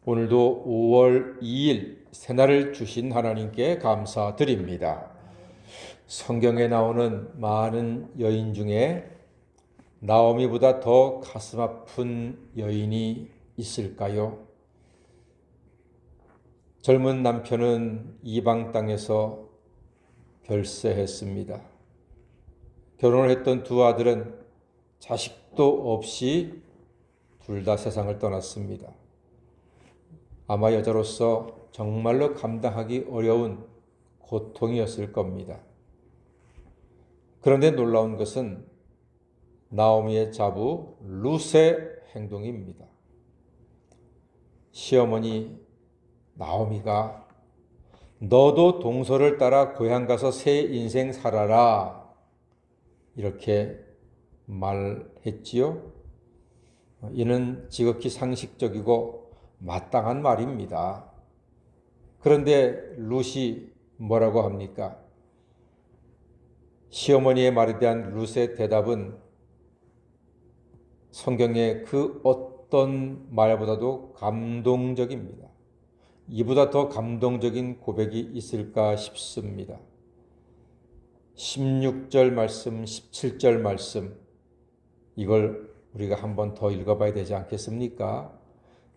오늘도 5월 2일 새날을 주신 하나님께 감사드립니다. 성경에 나오는 많은 여인 중에 나오미보다 더 가슴 아픈 여인이 있을까요? 젊은 남편은 이방 땅에서 별세했습니다. 결혼을 했던 두 아들은 자식도 없이 둘 다 세상을 떠났습니다. 아마 여자로서 정말로 감당하기 어려운 고통이었을 겁니다. 그런데 놀라운 것은 나오미의 자부 룻의 행동입니다. 시어머니 나오미가 너도 동서를 따라 고향 가서 새 인생 살아라 이렇게 말했지요. 이는 지극히 상식적이고 마땅한 말입니다. 그런데 룻이 뭐라고 합니까? 시어머니의 말에 대한 룻의 대답은 성경의 그 어떤 말보다도 감동적입니다. 이보다 더 감동적인 고백이 있을까 싶습니다. 16절 말씀, 17절 말씀, 이걸 우리가 한 번 더 읽어봐야 되지 않겠습니까?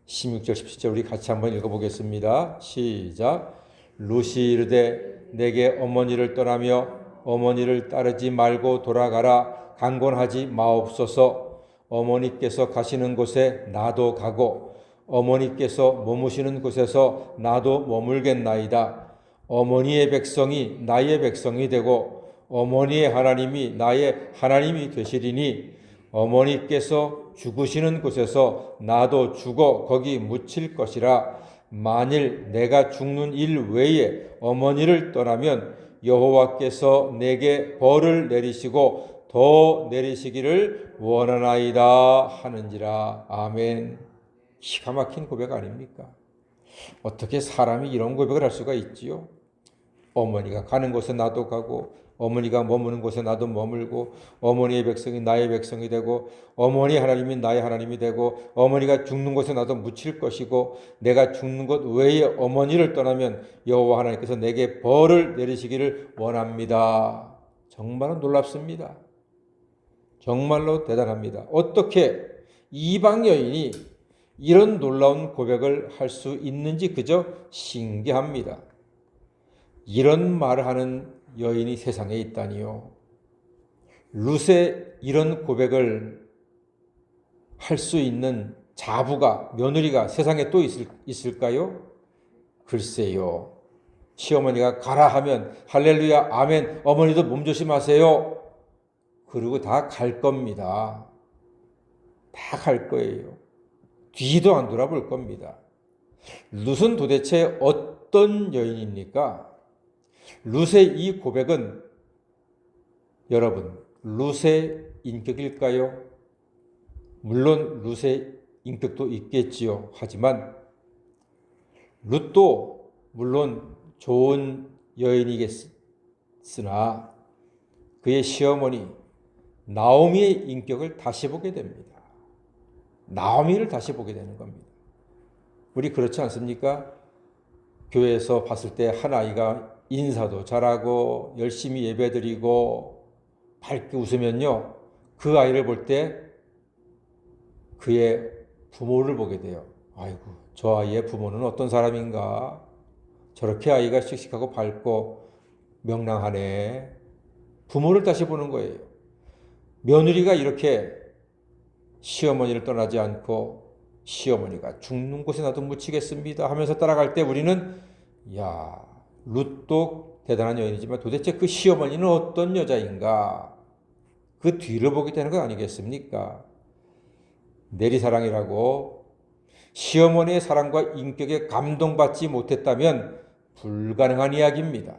16절, 17절 우리 같이 한번 읽어보겠습니다. 시작. 룻이 이르되 내게 어머니를 떠나며 어머니를 따르지 말고 돌아가라. 강권하지 마옵소서. 어머니께서 가시는 곳에 나도 가고 어머니께서 머무시는 곳에서 나도 머물겠나이다. 어머니의 백성이 나의 백성이 되고 어머니의 하나님이 나의 하나님이 되시리니 어머니께서 죽으시는 곳에서 나도 죽어 거기 묻힐 것이라. 만일 내가 죽는 일 외에 어머니를 떠나면 여호와께서 내게 벌을 내리시고 더 내리시기를 원하나이다 하는지라. 아멘. 기가 막힌 고백 아닙니까? 어떻게 사람이 이런 고백을 할 수가 있지요? 어머니가 가는 곳에 나도 가고 어머니가 머무는 곳에 나도 머물고 어머니의 백성이 나의 백성이 되고 어머니 하나님이 나의 하나님이 되고 어머니가 죽는 곳에 나도 묻힐 것이고 내가 죽는 곳 외에 어머니를 떠나면 여호와 하나님께서 내게 벌을 내리시기를 원합니다. 정말로 놀랍습니다. 정말로 대단합니다. 어떻게 이방 여인이 이런 놀라운 고백을 할 수 있는지 그저 신기합니다. 이런 말을 하는 여인이 세상에 있다니요. 룻의 이런 고백을 할 수 있는 자부가, 며느리가 세상에 또 있을까요? 글쎄요. 시어머니가 가라 하면 할렐루야 아멘 어머니도 몸조심하세요. 그리고 다 갈 겁니다. 다 갈 거예요. 뒤도 안 돌아볼 겁니다. 룻은 도대체 어떤 여인입니까? 룻의 이 고백은 여러분 룻의 인격일까요? 물론 룻의 인격도 있겠지요. 하지만 룻도 물론 좋은 여인이겠으나 그의 시어머니 나오미의 인격을 다시 보게 됩니다. 나오미를 다시 보게 되는 겁니다. 우리 그렇지 않습니까? 교회에서 봤을 때 한 아이가 인사도 잘하고 열심히 예배드리고 밝게 웃으면요. 그 아이를 볼 때 그의 부모를 보게 돼요. 아이고 저 아이의 부모는 어떤 사람인가. 저렇게 아이가 씩씩하고 밝고 명랑하네. 부모를 다시 보는 거예요. 며느리가 이렇게 시어머니를 떠나지 않고 시어머니가 죽는 곳에 나도 묻히겠습니다 하면서 따라갈 때 우리는 야 룻도 대단한 여인이지만 도대체 그 시어머니는 어떤 여자인가 그 뒤를 보게 되는 거 아니겠습니까? 내리사랑이라고 시어머니의 사랑과 인격에 감동받지 못했다면 불가능한 이야기입니다.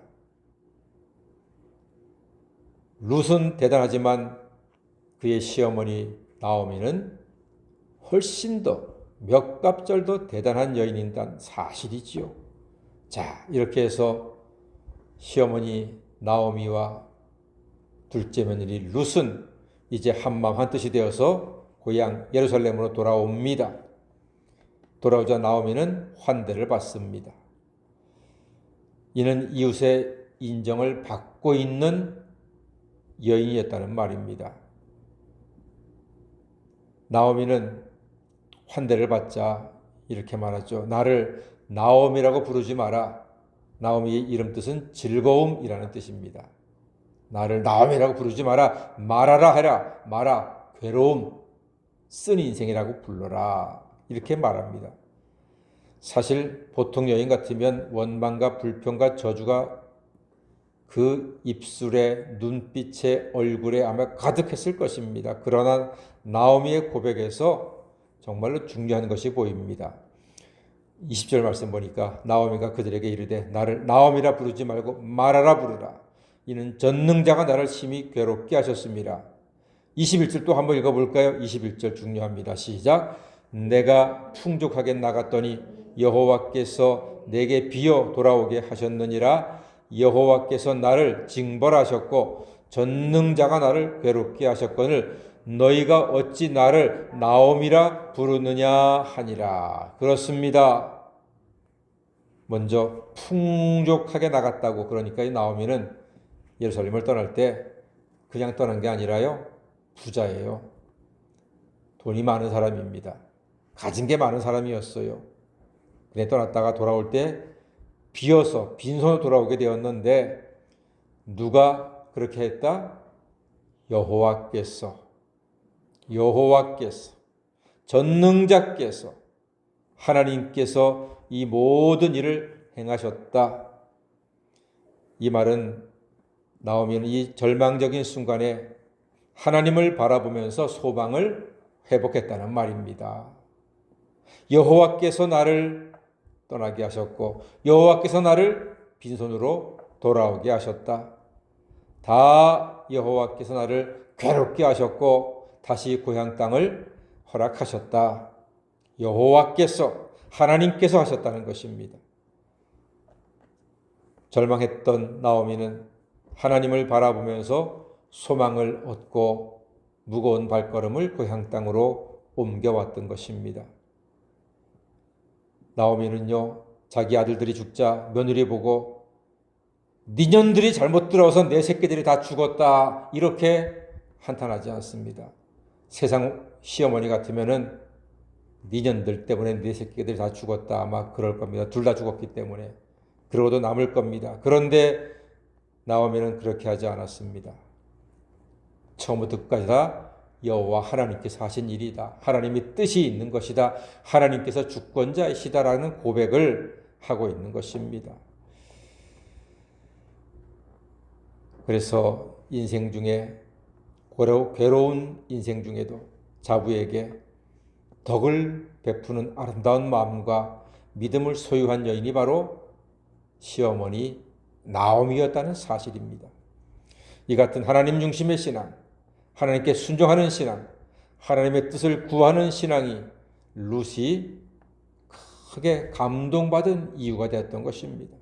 룻은 대단하지만 그의 시어머니 나오미는 훨씬 더 몇 갑절 더 대단한 여인이란 사실이지요. 자, 이렇게 해서 시어머니 나오미와 둘째 며느리 룻은 이제 한마음 한뜻이 되어서 고향 예루살렘으로 돌아옵니다. 돌아오자 나오미는 환대를 받습니다. 이는 이웃의 인정을 받고 있는 여인이었다는 말입니다. 나오미는 환대를 받자 이렇게 말하죠. 나를 나오미라고 부르지 마라. 나오미의 이름 뜻은 즐거움이라는 뜻입니다. 나를 나오미라고 부르지 마라. 말하라 해라. 마라. 괴로움, 쓴 인생이라고 불러라. 이렇게 말합니다. 사실 보통 여인 같으면 원망과 불평과 저주가 그 입술에, 눈빛에, 얼굴에 아마 가득했을 것입니다. 그러나 나오미의 고백에서 정말로 중요한 것이 보입니다. 20절 말씀 보니까 나오미가 그들에게 이르되 나를 나오미라 부르지 말고 마라라 부르라. 이는 전능자가 나를 심히 괴롭게 하셨습니다. 21절 또 한번 읽어볼까요? 21절 중요합니다. 시작. 내가 풍족하게 나갔더니 여호와께서 내게 비어 돌아오게 하셨느니라. 여호와께서 나를 징벌하셨고 전능자가 나를 괴롭게 하셨거늘 너희가 어찌 나를 나오미라 부르느냐 하니라. 그렇습니다. 먼저 풍족하게 나갔다고. 그러니까 이 나오미는 예루살렘을 떠날 때 그냥 떠난 게 아니라요, 부자예요. 돈이 많은 사람입니다. 가진 게 많은 사람이었어요. 근데 떠났다가 돌아올 때 비어서 빈손으로 돌아오게 되었는데 누가 그렇게 했다? 여호와께서 전능자께서 하나님께서 이 모든 일을 행하셨다. 이 말은 나오미는 이 절망적인 순간에 하나님을 바라보면서 소망을 회복했다는 말입니다. 여호와께서 나를 떠나게 하셨고 여호와께서 나를 빈손으로 돌아오게 하셨다. 다 여호와께서 나를 괴롭게 하셨고 다시 고향 땅을 허락하셨다. 여호와께서, 하나님께서 하셨다는 것입니다. 절망했던 나오미는 하나님을 바라보면서 소망을 얻고 무거운 발걸음을 고향 땅으로 옮겨왔던 것입니다. 나오미는요, 자기 아들들이 죽자 며느리 보고 니년들이 잘못 들어와서 내 새끼들이 다 죽었다 이렇게 한탄하지 않습니다. 세상 시어머니 같으면은 니년들 때문에 내 새끼들이 다 죽었다 아마 그럴 겁니다. 둘 다 죽었기 때문에. 그러고도 남을 겁니다. 그런데 나오미는 그렇게 하지 않았습니다. 처음부터 끝까지 다 여호와 하나님께서 하신 일이다. 하나님의 뜻이 있는 것이다. 하나님께서 주권자이시다라는 고백을 하고 있는 것입니다. 그래서 인생 중에 괴로운 인생 중에도 자부에게 덕을 베푸는 아름다운 마음과 믿음을 소유한 여인이 바로 시어머니 나오미였다는 사실입니다. 이 같은 하나님 중심의 신앙, 하나님께 순종하는 신앙, 하나님의 뜻을 구하는 신앙이 룻이 크게 감동받은 이유가 되었던 것입니다.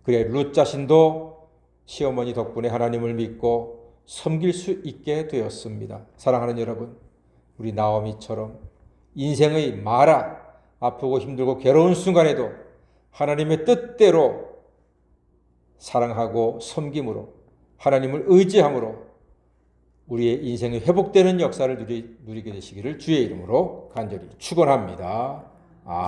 그래 룻 자신도 시어머니 덕분에 하나님을 믿고 섬길 수 있게 되었습니다. 사랑하는 여러분, 우리 나오미처럼 인생의 마라, 아프고 힘들고 괴로운 순간에도 하나님의 뜻대로 사랑하고 섬김으로 하나님을 의지함으로 우리의 인생이 회복되는 역사를 누리게 되시기를 주의 이름으로 간절히 축원합니다. 아멘.